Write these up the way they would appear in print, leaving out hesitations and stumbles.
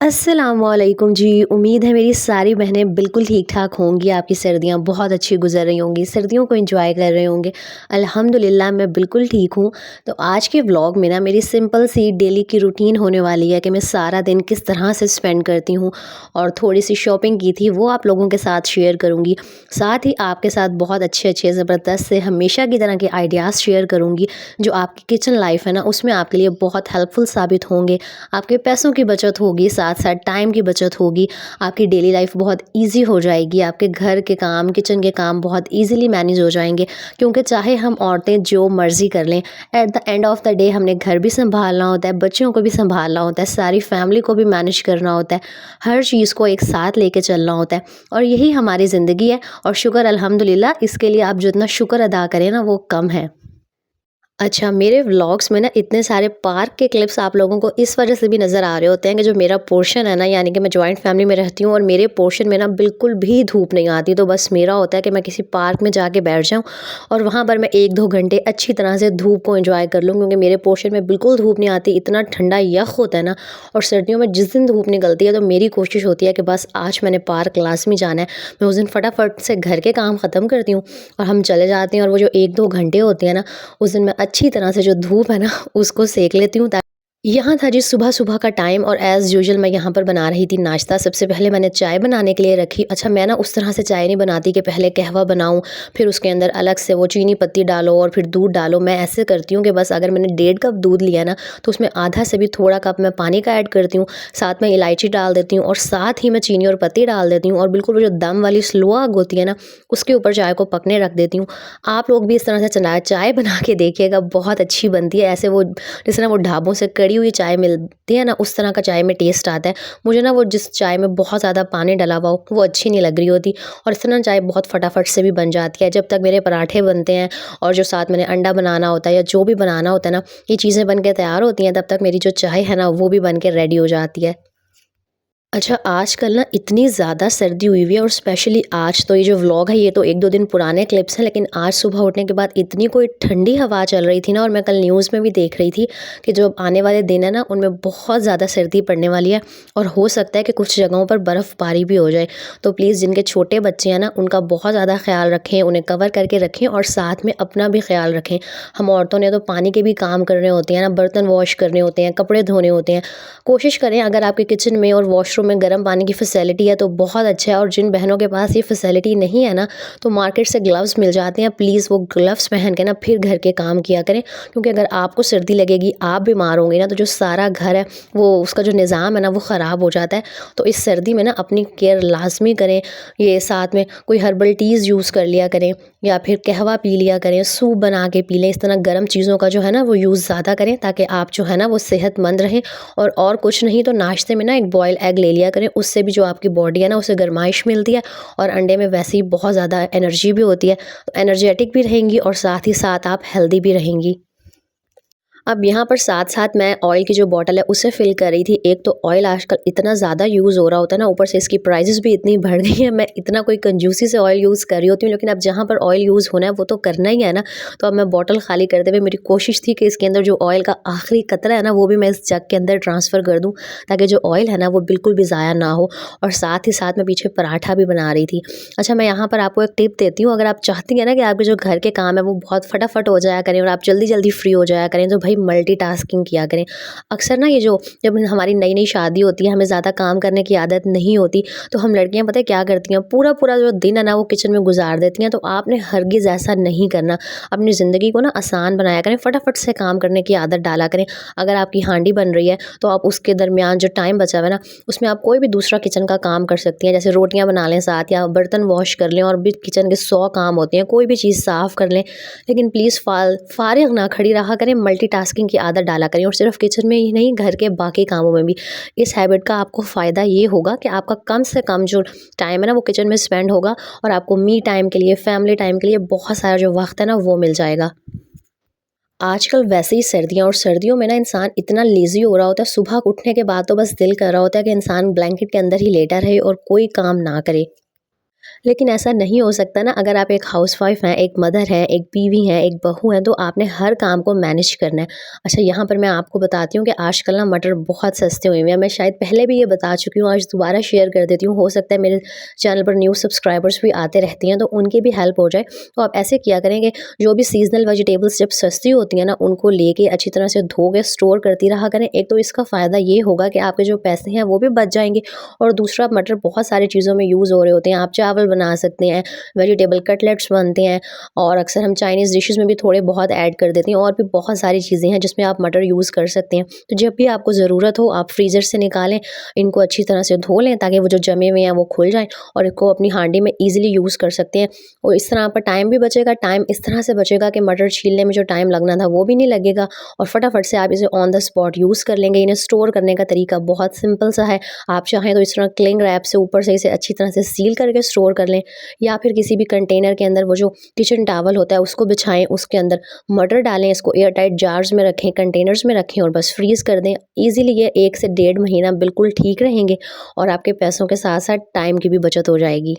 अस्सलामुअलैकुम जी। उम्मीद है मेरी सारी बहनें बिल्कुल ठीक-ठाक होंगी, आपकी सर्दियाँ बहुत अच्छी गुज़र रही होंगी, सर्दियों को एंजॉय कर रहे होंगे। अल्हम्दुलिल्लाह मैं बिल्कुल ठीक हूँ। तो आज के व्लॉग में ना मेरी सिंपल सी डेली की रूटीन होने वाली है कि मैं सारा दिन किस तरह से स्पेंड करती हूँ और थोड़ी-सी शॉपिंग की थी वो आप लोगों के साथ शेयर करूँगी। साथ ही आपके साथ बहुत अच्छे-अच्छे ज़बरदस्त से हमेशा की तरह के आइडियाज़ शेयर करूँगी, जो आपकी किचन लाइफ़ है ना उसमें आपके लिए बहुत हेल्पफुल साबित होंगे। आपके पैसों की बचत होगी, साथ-साथ टाइम की बचत होगी, आपकी डेली लाइफ बहुत ईज़ी हो जाएगी, आपके घर के काम, किचन के काम बहुत ईज़िली मैनेज हो जाएँगे। क्योंकि चाहे हम औरतें जो मर्ज़ी कर लें, at the end of the day हमने घर भी सँभालना होता है, बच्चों को भी सँभालना होता है, सारी फैमिली को भी मैनेज करना होता है, हर चीज़ को एक साथ लेके चलना होता है और यही हमारी ज़िंदगी है। और शुक्र अल्हम्दुलिल्लाह, इसके लिए आप जितना शुक्र अदा करें ना वो कम है। अच्छा, मेरे व्लॉग्स में ना इतने सारे पार्क के क्लिप्स आप लोगों को इस वजह से भी नज़र आ रहे होते हैं कि जो मेरा पोर्शन है ना, यानी कि मैं जॉइंट फैमिली में रहती हूँ और मेरे पोर्शन में ना बिल्कुल भी धूप नहीं आती। तो बस मेरा होता है कि मैं किसी पार्क में जाके बैठ जाऊँ और वहाँ पर मैं 1-2 घंटे अच्छी तरह से धूप को एंजॉय कर लूँ, क्योंकि मेरे पोर्शन में बिल्कुल धूप नहीं आती, इतना ठंडा यख होता है ना। और सर्दियों में जिस दिन धूप निकलती है तो मेरी कोशिश होती है कि बस आज मैंने पार्क लाज़मी जाना है। मैं उस दिन फटाफट से घर के काम ख़त्म करती हूँ और हम चले जाते हैं, और वो जो 1-2 घंटे होते हैं ना, उस दिन मैं अच्छी तरह से जो धूप है ना उसको सेक लेती हूँ। यहाँ था जी सुबह-सुबह का टाइम और एज़ यूजुअल मैं यहाँ पर बना रही थी नाश्ता। सबसे पहले मैंने चाय बनाने के लिए रखी। अच्छा, मैं ना उस तरह से चाय नहीं बनाती कि पहले कहवा बनाऊँ, फिर उसके अंदर अलग से वो चीनी पत्ती डालो और फिर दूध डालो। मैं ऐसे करती हूँ कि बस अगर मैंने 1.5 कप दूध लिया ना, तो उसमें आधा से भी थोड़ा कप मैं पानी का ऐड करती हूँ। साथ में इलायची डाल देती हूँ और साथ ही मैं चीनी और पत्ती डाल देती हूँ और बिल्कुल वो जो दम वाली स्लो आग होती है ना, उसके ऊपर चाय को पकने रख देती हूँ। आप लोग भी इस तरह से चना चाय बना के देखिएगा, बहुत अच्छी बनती है। ऐसे वो जिस तरह वो ढाबों से कड़ी हुई चाय मिलती है ना, उस तरह का चाय में टेस्ट आता है। मुझे ना वो जिस चाय में बहुत ज़्यादा पानी डला हुआ हो वो अच्छी नहीं लग रही होती, और इस तरह चाय बहुत फटाफट से भी बन जाती है। जब तक मेरे पराठे बनते हैं और जो साथ मैंने अंडा बनाना होता है या जो भी बनाना होता है ना, ये चीज़ें बन के तैयार होती हैं, तब तक मेरी जो चाय है ना वो भी बन के रेडी हो जाती है। अच्छा, आजकल ना इतनी ज़्यादा सर्दी हुई हुई है, और स्पेशली आज तो ये जो व्लॉग है ये तो 1-2 दिन पुराने क्लिप्स हैं, लेकिन आज सुबह उठने के बाद इतनी कोई ठंडी हवा चल रही थी ना, और मैं कल न्यूज़ में भी देख रही थी कि जो आने वाले दिन है ना उनमें बहुत ज़्यादा सर्दी पड़ने वाली है और हो सकता है कि कुछ जगहों पर बर्फ़बारी भी हो जाए। तो प्लीज़ जिनके छोटे बच्चे हैं ना उनका बहुत ज़्यादा ख़्याल रखें, उन्हें कवर करके रखें और साथ में अपना भी ख़्याल रखें। हम औरतों ने तो पानी के भी काम करने होते हैं ना, बर्तन वॉश करने होते हैं, कपड़े धोने होते हैं। कोशिश करें, अगर आपके किचन में और वॉशरूम में गर्म पानी की फैसिलिटी है तो बहुत अच्छा है, और जिन बहनों के पास ये फैसिलिटी नहीं है ना, तो मार्केट से ग्लव्स मिल जाते हैं। प्लीज़ वो ग्लव्स पहन के ना फिर घर के काम किया करें, क्योंकि अगर आपको सर्दी लगेगी, आप बीमार होंगे ना, तो जो सारा घर है वो उसका जो निज़ाम है ना वो ख़राब हो जाता है। तो इस सर्दी में ना अपनी केयर लाजमी करें। ये साथ में कोई हर्बल टीज़ यूज़ कर लिया करें या फिर कहवा पी लिया करें, सूप बना के पी लें। इस तरह गर्म चीज़ों का जो है ना वो यूज़ ज़्यादा करें, ताकि आप जो है ना वो सेहतमंद रहें। और कुछ नहीं तो नाश्ते में ना एक बॉयल एग ले लिया करें, उससे भी जो आपकी बॉडी है ना उसे गर्माइश मिलती है, और अंडे में वैसे ही बहुत ज़्यादा एनर्जी भी होती है, तो एनर्जेटिक भी रहेंगी और साथ ही साथ आप हेल्दी भी रहेंगी। अब यहाँ पर साथ-साथ मैं ऑयल की जो बॉटल है उसे फ़िल कर रही थी। एक तो ऑयल आजकल इतना ज़्यादा यूज़ हो रहा होता है ना, ऊपर से इसकी प्राइसेस भी इतनी बढ़ गई हैं। मैं इतना कोई कंजूसी से ऑयल यूज़ कर रही होती हूँ, लेकिन अब जहाँ पर ऑयल यूज़ होना है वो तो करना ही है ना। तो अब मैं बॉटल खाली करते हुए मेरी कोशिश थी कि इसके अंदर जो ऑयल का आखिरी कतरा है ना वो भी मैं इस जग के अंदर ट्रांसफ़र कर दूँ, ताकि जो ऑयल है ना वो बिल्कुल भी ज़ाया ना हो। और साथ ही साथ मैं पीछे पराठा भी बना रही थी। अच्छा, मैं यहाँ पर आपको एक टिप देती हूँ, अगर आप चाहती हैं ना कि आपके जो घर के काम है वो बहुत फटाफट हो जाया करें और आप जल्दी-जल्दी फ्री हो जाया करें, तो भई मल्टीटास्किंग किया करें। अक्सर ना ये जो जब हमारी नई-नई शादी होती है, हमें ज़्यादा काम करने की आदत नहीं होती, तो हम लड़कियाँ पता है क्या करती हैं, पूरा-पूरा जो दिन है ना वो किचन में गुज़ार देती हैं। तो आपने हरगिज़ ऐसा नहीं करना। अपनी ज़िंदगी को ना आसान बनाया करें, फटाफट से काम करने की आदत डाला करें। अगर आपकी हांडी बन रही है तो आप उसके दरमियान जो टाइम बचा हुआ है ना, उसमें आप कोई भी दूसरा किचन का काम कर सकती हैं, जैसे रोटियाँ बना लें साथ, या बर्तन वॉश कर लें, और भी किचन के 100 काम होते हैं, कोई भी चीज़ साफ़ कर लें। लेकिन प्लीज़ फारिग ना खड़ी रहा करें, मल्टीटास्किंग की आदत डाला करें, और सिर्फ किचन में ही नहीं, घर के बाकी कामों में भी। इस हैबिट का आपको फ़ायदा ये होगा कि आपका कम से कम जो टाइम है ना वो किचन में स्पेंड होगा, और आपको मी टाइम के लिए, फैमिली टाइम के लिए बहुत सारा जो वक्त है ना वो मिल जाएगा। आजकल वैसे ही सर्दियाँ, और सर्दियों में ना इंसान इतना लेज़ी हो रहा होता है, सुबह उठने के बाद तो बस दिल कर रहा होता है कि इंसान ब्लैंकेट के अंदर ही लेटा रहे और कोई काम ना करे। लेकिन ऐसा नहीं हो सकता ना, अगर आप एक हाउसवाइफ हैं, एक मदर हैं, एक बीवी हैं, एक बहू हैं, तो आपने हर काम को मैनेज करना है। अच्छा, यहाँ पर मैं आपको बताती हूँ कि आजकल ना मटर बहुत सस्ते हुए हैं। मैं शायद पहले भी ये बता चुकी हूँ, आज दोबारा शेयर कर देती हूँ। हो सकता है मेरे चैनल पर न्यू सब्सक्राइबर्स भी आते रहती हैं, तो उनकी भी हेल्प हो जाए। तो आप ऐसे किया करें कि जो भी सीज़नल वेजिटेबल्स जब सस्ती होती हैं ना, उनको लेके अच्छी तरह से धो के स्टोर करती रहा करें। एक तो इसका फ़ायदा ये होगा कि आपके जो पैसे हैं वो भी बच जाएँगे, और दूसरा मटर बहुत सारी चीज़ों में यूज़ हो रहे होते हैं। आप चावल बना सकते हैं, वेजिटेबल कटलेट्स बनते हैं, और अक्सर हम चाइनीज़ डिशेज़ में भी थोड़े बहुत ऐड कर देते हैं, और भी बहुत सारी चीज़ें हैं जिसमें आप मटर यूज़ कर सकते हैं। तो जब भी आपको ज़रूरत हो, आप फ्रीज़र से निकालें, इनको अच्छी तरह से धो लें ताकि वो जो जमे हुए हैं वो खुल जाएँ, और इनको अपनी हांडी में ईज़िली यूज़ कर सकते हैं। और इस तरह आपका टाइम भी बचेगा। टाइम इस तरह से बचेगा कि मटर छीलने में जो टाइम लगना था वो भी नहीं लगेगा, और फटाफट से आप इसे ऑन द स्पॉट यूज़ कर लेंगे। इन्हें स्टोर करने का तरीका बहुत सिंपल सा है। आप चाहें तो इस तरह क्लिंग रैप से ऊपर से इसे अच्छी तरह से सील करके स्टोर कर लें, या फिर किसी भी कंटेनर के अंदर वो जो किचन टॉवल होता है उसको बिछाएं, उसके अंदर मटर डालें, इसको एयर टाइट जार्स में रखें, कंटेनर्स में रखें, और बस फ्रीज़ कर दें। ईज़िली ये 1 से डेढ़ महीना बिल्कुल ठीक रहेंगे, और आपके पैसों के साथ-साथ टाइम की भी बचत हो जाएगी।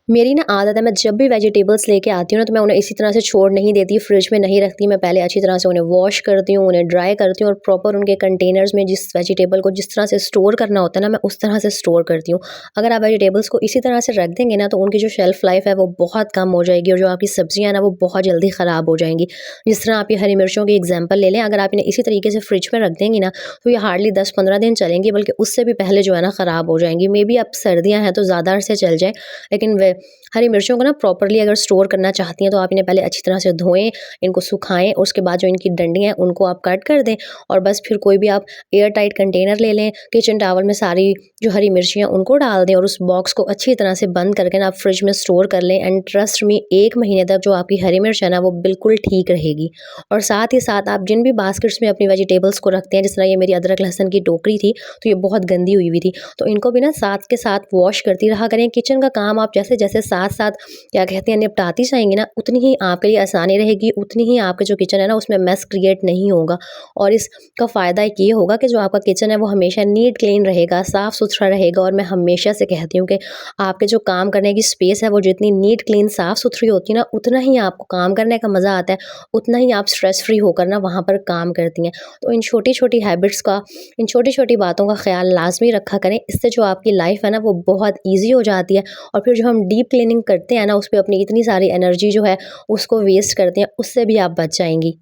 मेरी ना आदत है, मैं जब भी वेजिटेबल्स लेके आती हूँ ना, तो मैं उन्हें इसी तरह से छोड़ नहीं देती, फ्रिज में नहीं रखती। मैं पहले अच्छी तरह से उन्हें वॉश करती हूँ, उन्हें ड्राई करती हूँ, और प्रॉपर उनके कंटेनर्स में जिस वेजिटेबल को जिस तरह से स्टोर करना होता है ना, मैं उस तरह से स्टोर करती हूँ। अगर आप वेजिटेबल्स को इसी तरह से रख देंगे ना, तो उनकी जो शेल्फ़ लाइफ़ है वो बहुत कम हो जाएगी, और जो आपकी सब्जियाँ हैं ना वो बहुत जल्दी ख़राब हो जाएँगी। जिस तरह आप ये हरी मिर्चों की एग्ज़ाम्पल ले लें, अगर आप इन्हें इसी तरीके से फ्रिज में रख देंगी ना, तो ये हार्डली 10-15 दिन चलेंगी, बल्कि उससे भी पहले जो है ना ख़राब हो जाएँगी। मेबी अब सर्दियाँ हैं तो ज़्यादा अरसे चल जाएँ, लेकिन वे हरी मिर्चों को ना प्रॉपर्ली अगर स्टोर करना चाहती हैं, तो आप इन्हें पहले अच्छी तरह से धोएँ, इनको सुखाएँ, और उसके बाद जो इनकी डंडियाँ हैं उनको आप कट कर दें, और बस फिर कोई भी आप एयर टाइट कंटेनर ले लें, किचन टॉवल में सारी जो हरी मिर्चियाँ उनको डाल दें, और उस बॉक्स को अच्छी तरह से बंद करके ना आप फ्रिज में स्टोर कर लें। एंड ट्रस्ट मी, 1 महीने तक जो आपकी हरी मिर्च है ना वो बिल्कुल ठीक रहेगी। और साथ ही साथ आप जिन भी बास्केट्स में अपनी वेजिटेबल्स को रखते हैं, जिस तरह ये मेरी अदरक लहसुन की टोकरी थी, तो ये बहुत गंदी हुई हुई थी, तो इनको भी ना साथ के साथ वॉश करती रहा करें। किचन का काम आप जैसे-जैसे साथ-साथ क्या कहते हैं निपटाती जाएँगी ना, उतनी ही आपके लिए आसानी रहेगी, उतनी ही आपका जो किचन है ना उसमें मेस क्रिएट नहीं होगा। और इसका फ़ायदा एक ये होगा कि जो आपका किचन है वो हमेशा नीट क्लीन रहेगा, साफ़-सुथरा रहेगा। और मैं हमेशा से कहती हूँ कि आपके जो काम करने की स्पेस है वो जितनी नीट क्लीन साफ़-सुथरी होती है ना, उतना ही आपको काम करने का मज़ा आता है, उतना ही आप स्ट्रेस फ्री होकर ना वहाँ पर काम करती हैं। तो इन छोटी-छोटी हैबिट्स का, इन छोटी-छोटी बातों का ख़्याल लाज़मी रखा करें। इससे जो आपकी लाइफ़ है ना वो बहुत ईज़ी हो जाती है, और फिर जो हम डीप क्लीनिंग करते हैं ना, उस पे अपनी इतनी सारी एनर्जी जो है उसको वेस्ट करते हैं, उससे भी आप बच जाएँगी।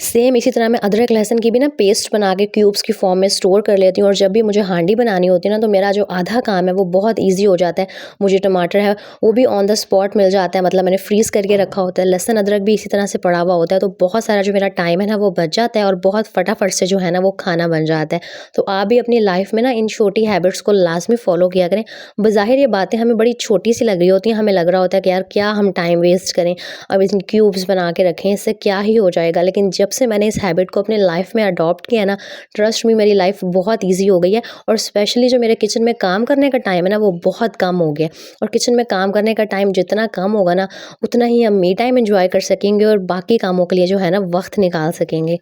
सेम इसी तरह मैं अदरक लहसुन की भी ना पेस्ट बना के क्यूब्स की फॉर्म में स्टोर कर लेती हूँ, और जब भी मुझे हांडी बनानी होती है ना, तो मेरा जो आधा काम है वो बहुत ईज़ी हो जाता है। मुझे टमाटर है वो भी ऑन द स्पॉट मिल जाता है, मतलब मैंने फ्रीज़ करके रखा होता है। लहसुन अदरक भी इसी तरह से पड़ा हुआ होता है, तो बहुत सारा जो मेरा टाइम है ना वो बच जाता है, और बहुत फटाफट से जो है ना वो खाना बन जाता है। तो आप भी अपनी लाइफ़ में ना इन छोटी हैबिट्स को लाज़मी फ़ॉलो किया करें। बज़ाहिर ये बातें हमें बड़ी छोटी-सी लग रही होती हैं, हमें लग रहा होता है कि यार क्या हम टाइम वेस्ट करें, अब इन क्यूब्स बना के रखें, इससे क्या ही हो जाएगा। लेकिन जब से मैंने इस हैबिट को अपने लाइफ में अडॉप्ट किया है ना, ट्रस्ट मी, मेरी लाइफ बहुत ईज़ी हो गई है, और स्पेशली जो मेरे किचन में काम करने का टाइम है ना वो बहुत कम हो गया। और किचन में काम करने का टाइम जितना कम होगा ना, उतना ही हम मी टाइम एन्जॉय कर सकेंगे, और बाकी कामों के लिए जो है ना वक़्त निकाल सकेंगे।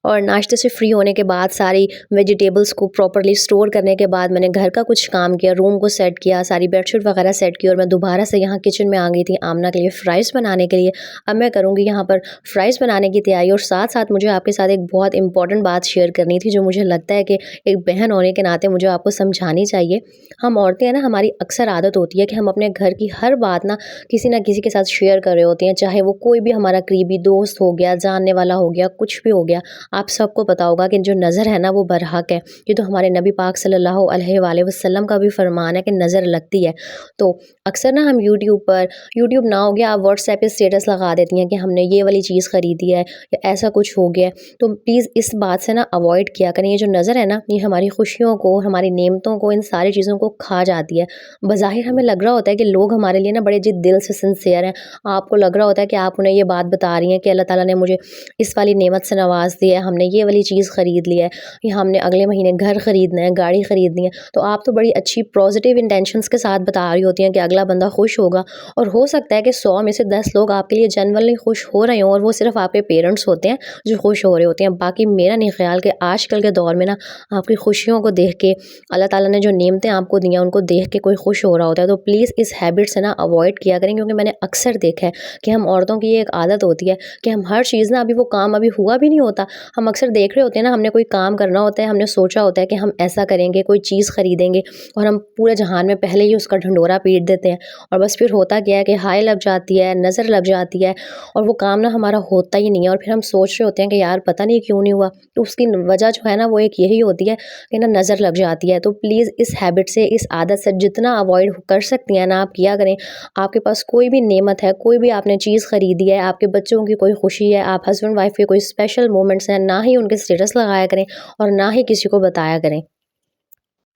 और नाश्ते से फ्री होने के बाद सारी वेजिटेबल्स को प्रॉपर्ली स्टोर करने के बाद मैंने घर का कुछ काम किया, रूम को सेट किया, सारी बेडशीट वगैरह सेट की, और मैं दोबारा से यहाँ किचन में आ गई थी आमना के लिए फ़्राइज़ बनाने के लिए। अब मैं करूँगी यहाँ पर फ़्राइज़ बनाने की तैयारी, और साथ-साथ मुझे आपके साथ एक बहुत इम्पोर्टेंट बात शेयर करनी थी, जो मुझे लगता है कि एक बहन होने के नाते मुझे आपको समझानी चाहिए। हम औरतें हैं ना, हमारी अक्सर आदत होती है कि हम अपने घर की हर बात ना किसी न किसी के साथ शेयर कर रहे होते हैं, चाहे वो कोई भी हमारा करीबी दोस्त हो गया, जानने वाला हो गया, कुछ भी हो गया। आप सबको पता होगा कि जो नज़र है ना वो बरहक है। ये तो हमारे नबी पाक सल्लल्लाहु अलैहि वसल्लम का भी फरमान है कि नज़र लगती है। तो अक्सर ना हम यूट्यूब ना हो गया, आप व्हाट्सएप पे स्टेटस लगा देती हैं कि हमने ये वाली चीज़ ख़रीदी है, या ऐसा कुछ हो गया है। तो प्लीज़ इस बात से ना अवॉइड किया करें। ये जो नज़र है ना, ये हमारी खुशियों को, हमारी नेमतों को, इन सारी चीज़ों को खा जाती है। बज़ाहिर हमें लग रहा होता है कि लोग हमारे लिए ना बड़े जी दिल से सिंसियर हैं। आपको लग रहा होता है कि आप उन्हें ये बात बता रही हैं कि अल्लाह ताला ने मुझे इस वाली नेमत से नवाज़ दिया है, हमने ये वाली चीज़ ख़रीद ली है या हमने अगले महीने घर ख़रीदना है, गाड़ी ख़रीदनी है। तो आप तो बड़ी अच्छी पॉजिटिव इंटेंशंस के साथ बता रही होती हैं कि अगला बंदा खुश होगा, और हो सकता है कि 100 में से 10 लोग आपके लिए जेन्युइनली खुश हो रहे हों और वो सिर्फ आपके पेरेंट्स होते हैं जो खुश हो रहे होते हैं। बाकी मेरा नहीं ख्याल कि आजकल के दौर में ना आपकी खुशियों को देख के, अल्लाह ताला ने जो नेमतें आपको दी हैं उनको देख के कोई खुश हो रहा होता है। तो प्लीज़ इस हैबिट से ना अवॉइड किया करें, क्योंकि मैंने अक्सर देखा है कि हम औरतों की ये एक आदत होती है कि हम हर चीज़ ना, अभी वो काम अभी हुआ भी नहीं होता, हम अक्सर देख रहे होते हैं ना, हमने कोई काम करना होता है, हमने सोचा होता है कि हम ऐसा करेंगे, कोई चीज़ खरीदेंगे, और हम पूरे जहान में पहले ही उसका ढंढोरा पीट देते हैं। और बस फिर होता क्या है कि हाय लग जाती है, नज़र लग जाती है, और वो काम ना हमारा होता ही नहीं है, और फिर हम सोच रहे होते हैं कि यार पता नहीं क्यों नहीं हुआ। तो उसकी वजह जो है ना वो एक यही होती है कि ना नज़र लग जाती है। तो प्लीज़ इस हैबिट से, इस आदत से जितना अवॉइड कर सकती हैं ना आप किया करें। आपके पास कोई भी नेमत है, कोई भी आपने चीज़ खरीदी है, आपके बच्चों की कोई खुशी है, आप हस्बैंड वाइफ के कोई स्पेशल मोमेंट्स हैं, ना ही उनके स्टेटस लगाया करें और ना ही किसी को बताया करें।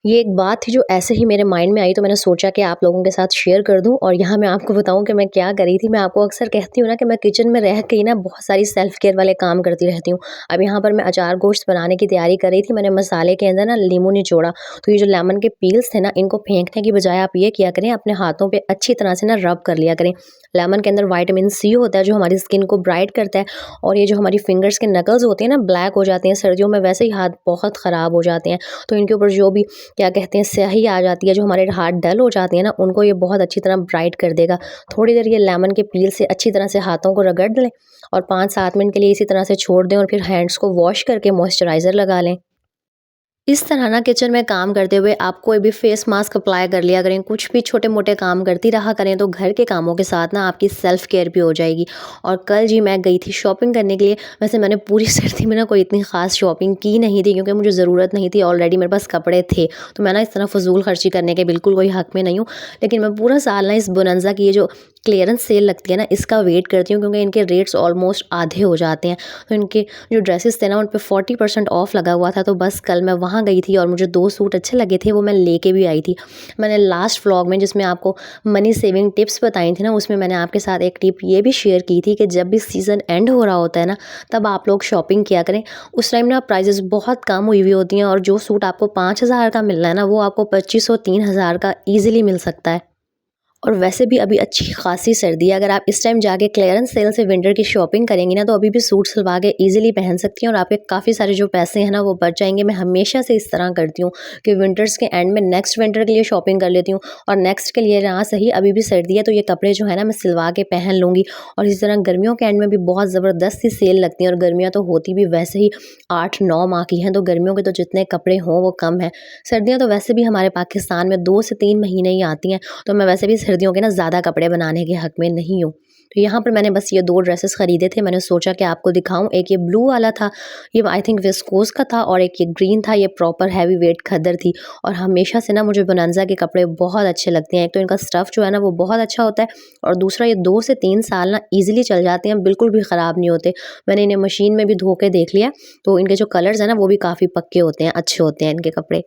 ये एक बात थी जो ऐसे ही मेरे माइंड में आई, तो मैंने सोचा कि आप लोगों के साथ शेयर कर दूं। और यहाँ मैं आपको बताऊं कि मैं क्या करी थी। मैं आपको अक्सर कहती हूँ ना कि मैं किचन में रह के ही ना बहुत सारी सेल्फ केयर वाले काम करती रहती हूँ। अब यहाँ पर मैं अचार गोश्त बनाने की तैयारी कर रही थी। मैंने मसाले के अंदर ना नींबू निचोड़ा, तो ये जो लेमन के पील्स थे ना, इनको फेंकने की बजाय आप ये किया करें, अपने हाथों पर अच्छी तरह से ना रब कर लिया करें। लेमन के अंदर विटामिन सी होता है जो हमारी स्किन को ब्राइट करता है, और ये जो हमारी फिंगर्स के नकल्स होते हैं ना, ब्लैक हो जाते हैं सर्दियों में, वैसे ही हाथ बहुत ख़राब हो जाते हैं। तो इनके ऊपर जो भी क्या कहते हैं स्याही आ जाती है, जो हमारे हाथ डल हो जाते हैं ना, उनको ये बहुत अच्छी तरह ब्राइट कर देगा। थोड़ी देर ये लेमन के पील से अच्छी तरह से हाथों को रगड़ लें और 5-7 मिनट के लिए इसी तरह से छोड़ दें, और फिर हैंड्स को वॉश करके मॉइस्चराइज़र लगा लें। इस तरह ना किचन में काम करते हुए आप कोई भी फेस मास्क अप्लाई कर लिया करें, कुछ भी छोटे मोटे काम करती रहा करें, तो घर के कामों के साथ ना आपकी सेल्फ केयर भी हो जाएगी। और कल जी मैं गई थी शॉपिंग करने के लिए। वैसे मैंने पूरी सर्दी में ना कोई इतनी ख़ास शॉपिंग की नहीं थी, क्योंकि मुझे ज़रूरत नहीं थी, ऑलरेडी मेरे पास कपड़े थे। तो मैं ना इस तरह फजूल खर्ची करने के बिल्कुल कोई हक़ में नहीं हूँ। लेकिन मैं पूरा साल ना इस बोनंजा की ये जो क्लियरेंस सेल लगती है ना, इसका वेट करती हूँ, क्योंकि इनके रेट्स ऑलमोस्ट आधे हो जाते हैं। तो इनके जो ड्रेसेस थे ना, उन पे 40% ऑफ लगा हुआ था। तो बस कल मैं वहाँ गई थी और मुझे 2 सूट अच्छे लगे थे, वो मैं लेके भी आई थी। मैंने लास्ट व्लॉग में जिसमें आपको मनी सेविंग टिप्स बताई थी ना, उसमें मैंने आपके साथ एक टिप ये भी शेयर की थी कि जब भी सीज़न एंड हो रहा होता है ना, तब आप लोग शॉपिंग किया करें। उस टाइम ना प्राइजेस बहुत कम हुई हुई होती हैं, और जो सूट आपको 5,000 का मिल रहा है ना, वो आपको 2500-3000 का ईजिली मिल सकता है। और वैसे भी अभी अच्छी खासी सर्दी है। अगर आप इस टाइम जाके क्लियरेंस सेल से विंटर की शॉपिंग करेंगी ना, तो अभी भी सूट सिलवा के ईजिली पहन सकती हैं, और आपके काफ़ी सारे जो पैसे हैं ना वो बच जाएंगे। मैं हमेशा से इस तरह करती हूँ कि विंटर्स के एंड में नेक्स्ट विंटर के लिए शॉपिंग कर लेती हूँ, और नेक्स्ट के लिए ना सही अभी भी सर्दी है तो ये कपड़े जो है ना मैं सिलवा के पहन लूँगी। और इस तरह गर्मियों के एंड में भी बहुत ज़बरदस्त सी सेल लगती है, और गर्मियाँ तो होती भी वैसे ही 8-9 माह की हैं, तो गर्मियों के तो जितने कपड़े हों वो कम है। सर्दियाँ तो वैसे भी हमारे पाकिस्तान में 2 से 3 महीने ही आती हैं, तो मैं वैसे भी सर्दियों के ना ज़्यादा कपड़े बनाने के हक़ में नहीं हूँ। तो यहाँ पर मैंने बस ये 2 ड्रेसेस ख़रीदे थे, मैंने सोचा कि आपको दिखाऊँ। एक ये ब्लू वाला था, ये आई थिंक विस्कोस का था, और एक ये ग्रीन था, ये प्रॉपर हैवी वेट खद्दर थी। और हमेशा से ना मुझे बोनांज़ा के कपड़े बहुत अच्छे लगते हैं। एक तो इनका स्टफ़ जो है ना वो बहुत अच्छा होता है, और दूसरा ये 2 से 3 साल ना ईज़िली चल जाते हैं, बिल्कुल भी ख़राब नहीं होते। मैंने इन्हें मशीन में भी धो के देख लिया, तो इनके जो कलर्स हैं ना वो भी काफ़ी पक्के होते हैं, अच्छे होते हैं इनके कपड़े।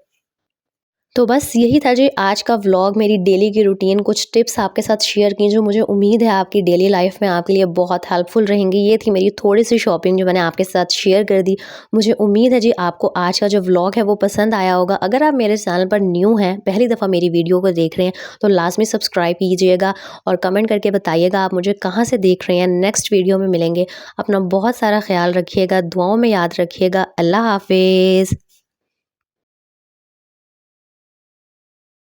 तो बस यही था जी आज का व्लॉग, मेरी डेली की रूटीन, कुछ टिप्स आपके साथ शेयर की जो मुझे उम्मीद है आपकी डेली लाइफ में आपके लिए बहुत हेल्पफुल रहेंगी। ये थी मेरी थोड़ी सी शॉपिंग जो मैंने आपके साथ शेयर कर दी। मुझे उम्मीद है जी आपको आज का जो व्लॉग है वो पसंद आया होगा। अगर आप मेरे चैनल पर न्यू हैं, पहली दफ़ा मेरी वीडियो को देख रहे हैं, तो लाजमी सब्सक्राइब कीजिएगा और कमेंट करके बताइएगा आप मुझे कहाँ से देख रहे हैं। नेक्स्ट वीडियो में मिलेंगे। अपना बहुत सारा ख्याल रखिएगा, दुआओं में याद रखिएगा। अल्लाह हाफिज़।